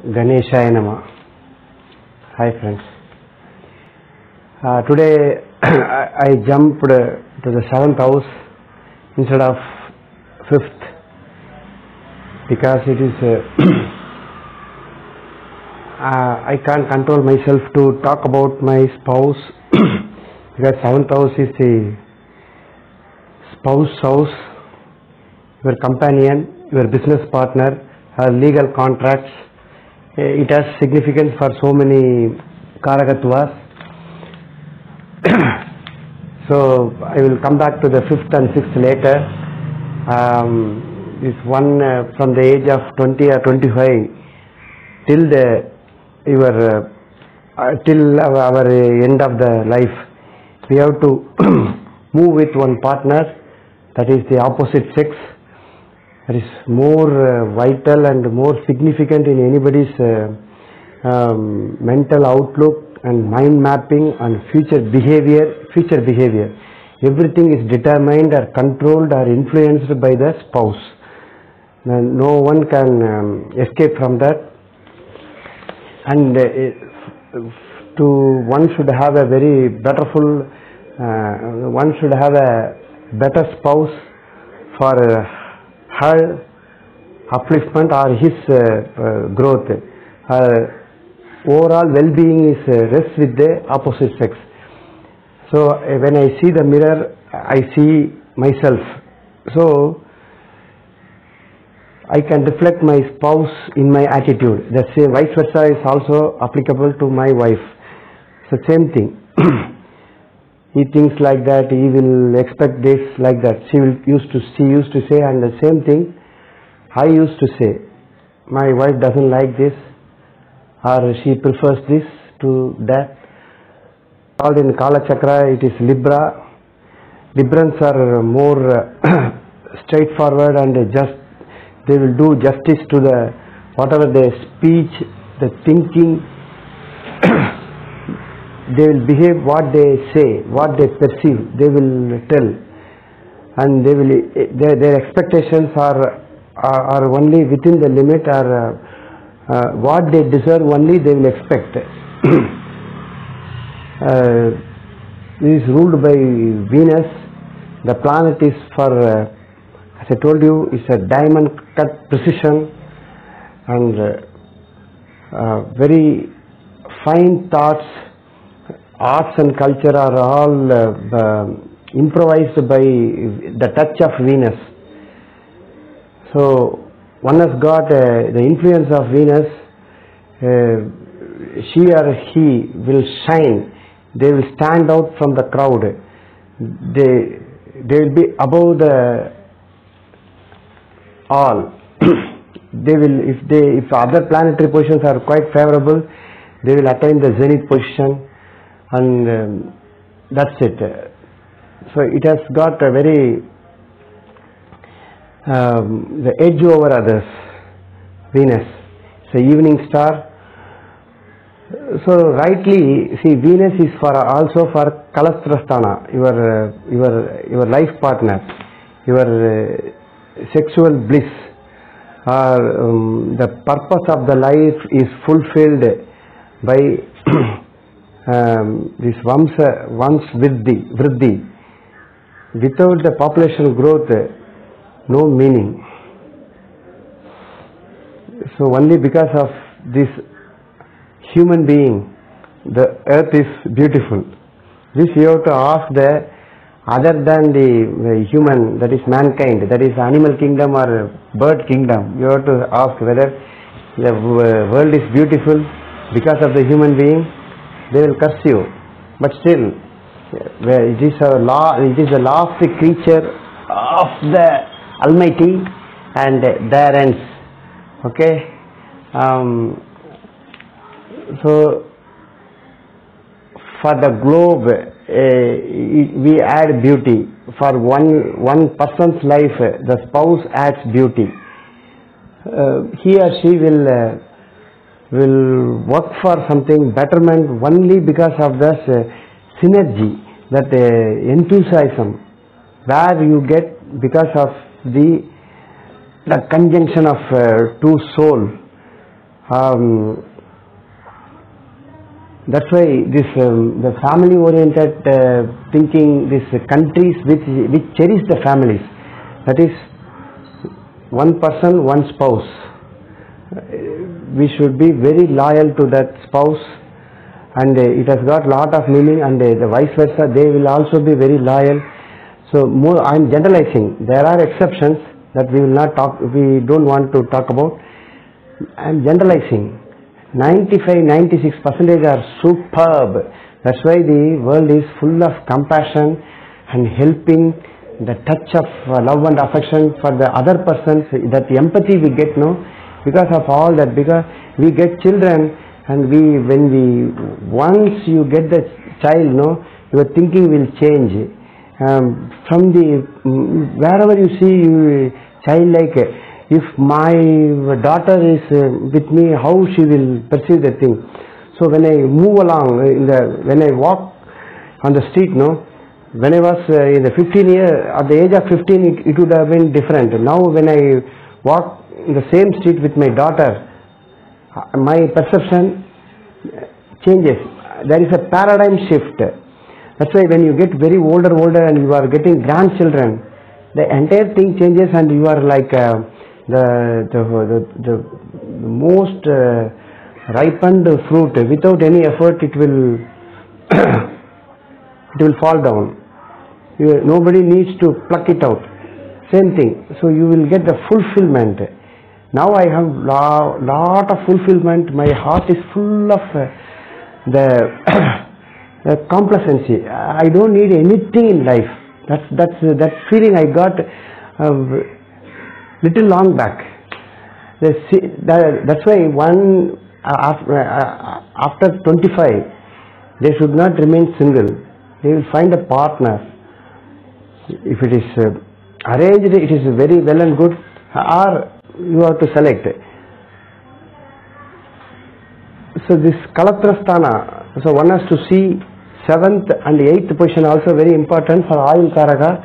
Ganeshaya Nama. Hi friends. Today I jumped to the 7th house instead of 5th because it is I can't control myself to talk about my spouse because 7th house is the spouse house, your companion, your business partner, her legal contracts. It has significance for so many karakatvas. So I will come back to the 5th and 6th later. This one from the age of 20 or 25 till till our end of the life, we have to move with one partner, that is the opposite sex. That is more vital and more significant in anybody's mental outlook and mind mapping and future behavior. Everything is determined or controlled or influenced by the spouse. No one can escape from that. And one should have a very betterful, one should have a better spouse for her upliftment or his growth. Her overall well-being is rests with the opposite sex. So when I see the mirror, I see myself. So I can reflect my spouse in my attitude. The same vice versa is also applicable to my wife. So same thing. He thinks like that, he will expect this, like that. She used to say, and the same thing I used to say. My wife doesn't like this, or she prefers this to that. Called in Kala Chakra, it is Libra. Librans are more straightforward and just, they will do justice to the whatever their speech, the thinking. They will behave what they say, what they perceive, they will tell, and they will their expectations are only within the limit, or what they deserve only they will expect. It is ruled by Venus. The planet is for, as I told you, is a diamond cut precision and very fine thoughts. Arts and culture are all improvised by the touch of Venus. So one has got the influence of Venus. She or he will shine. They will stand out from the crowd. They will be above the all. They will, if other planetary positions are quite favorable, they will attain the zenith position. And that's it. So it has got a very the edge over others. Venus, it's an evening star. So rightly, see, Venus is also for Kalastrasthana, your life partner, your sexual bliss, the purpose of the life is fulfilled by this Vams Vriddhi. Without the population growth, no meaning. So only because of this human being, the earth is beautiful. This you have to ask the other than the human, that is mankind, that is animal kingdom or bird kingdom. You have to ask whether the world is beautiful because of the human being. They will curse you, but still, it is a law. It is the law of the creature of the Almighty, and there ends. Okay. So for the globe, we add beauty. For one person's life, the spouse adds beauty. He or she will work for something betterment only because of this synergy, that enthusiasm, where you get because of the conjunction of two souls, That's why this the family-oriented thinking, these countries which cherish the families, that is one person, one spouse. We should be very loyal to that spouse, and it has got lot of meaning, and the vice versa, they will also be very loyal. So more, I am generalizing. There are exceptions that we will not talk. We don't want to talk about. I am generalizing. 95-96% are superb. That's why the world is full of compassion and helping, the touch of love and affection for the other persons, that empathy we get, no, because of all that. Because we get children, and once you get the child, no, your thinking will change. From the wherever you see child, like if my daughter is with me, how she will perceive the thing. So when I move along when I walk on the street, no, when I was in the 15 year, at the age of 15, it would have been different. Now when I walk in the same street with my daughter, my perception changes. There is a paradigm shift. That's why when you get very older and you are getting grandchildren, the entire thing changes, and you are like the most ripened fruit. Without any effort, it will it will fall down. Nobody needs to pluck it out. Same thing. So you will get the fulfillment. Now I have lot of fulfillment. My heart is full of the complacency. I don't need anything in life. That feeling I got little long back. That's why one after 25, they should not remain single. They will find a partner. If it is arranged, it is very well and good, or you have to select. So this Kalatrasthana, so one has to see 7th and 8th position also very important for Ayul Karaka.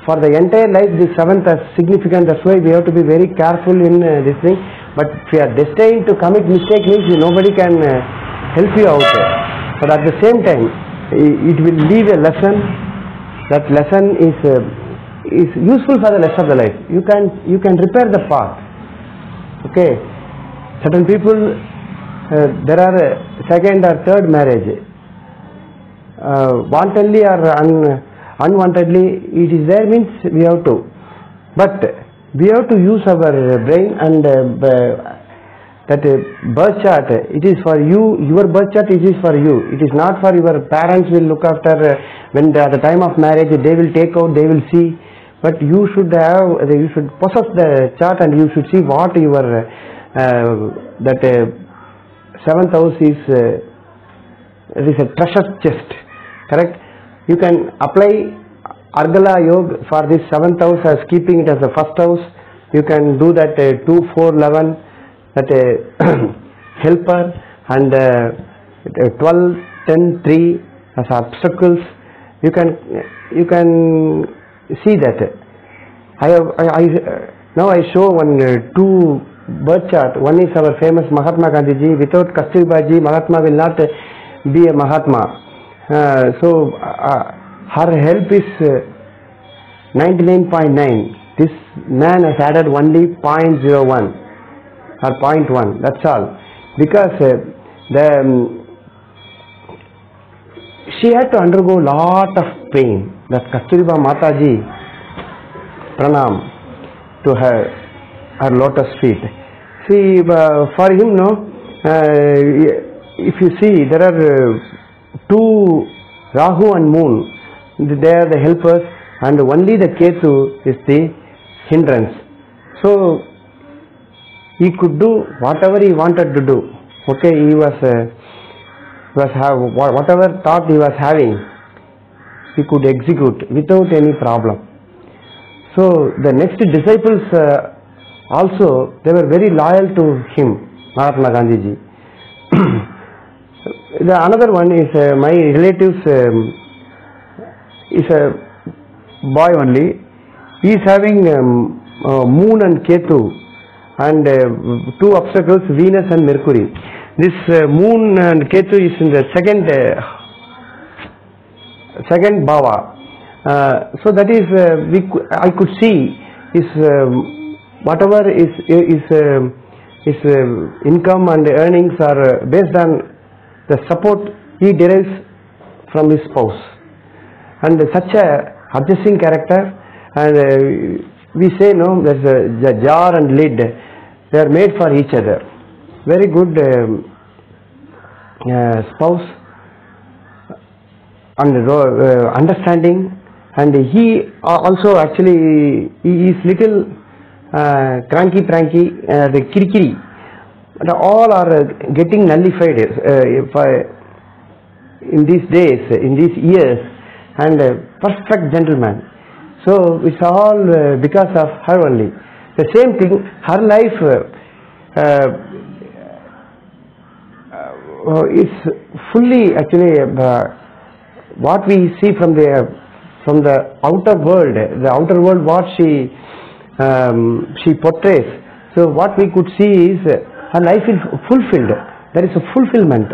For the entire life, the 7th is significant. That's why we have to be very careful in this thing. But if you are destined to commit mistake, means nobody can help you out. But at the same time, it will leave a lesson. That lesson is useful for the rest of the life. You can repair the path. Okay, certain people, there are second or third marriage, wantedly or unwantedly, it is there, means we have to. But we have to use our brain, and that birth chart, it is for you. Your birth chart, it is for you. It is not for your parents. Will look after when at the time of marriage, they will take out, they will see. But you should possess the chart, and you should see what your that 7th house is. It is a treasure chest, correct? You can apply Argala Yoga for this 7th house as keeping it as the first house. You can do that 2, 4, 11, that helper, and 12, 10, 3 as obstacles. You can see that. Now I show one 2 birth chart. One is our famous Mahatma Gandhi ji. Without Kasturba ji, Mahatma will not be a Mahatma. So her help is 99.9. This man has added only 0.01 or 0.1. That's all. Because she had to undergo lot of pain. That Kasturba Mataji, pranam to her lotus feet. See, for him, no, if you see, there are 2 Rahu and Moon. They are the helpers, and only the Ketu is the hindrance. So he could do whatever he wanted to do. Okay, he was whatever thought he was having, he could execute without any problem. So the next disciples also, they were very loyal to him, Mahatma Gandhi ji. The another one is my relatives is a boy only. He is having Moon and Ketu and two obstacles, Venus and Mercury. This moon and Ketu is in the second bhava. So that is I could see is whatever is income and earnings are based on the support he derives from his spouse, and such a adjusting character, and we say no, there's the jar and lid, they are made for each other. Very good spouse and understanding, and he also actually he is little cranky, the kirikiri, and all are getting nullified in these days, in these years, and perfect gentleman. So it's all because of her only. The same thing, her life is fully actually what we see from the outer world, what she portrays. So what we could see is her life is fulfilled. There is a fulfillment.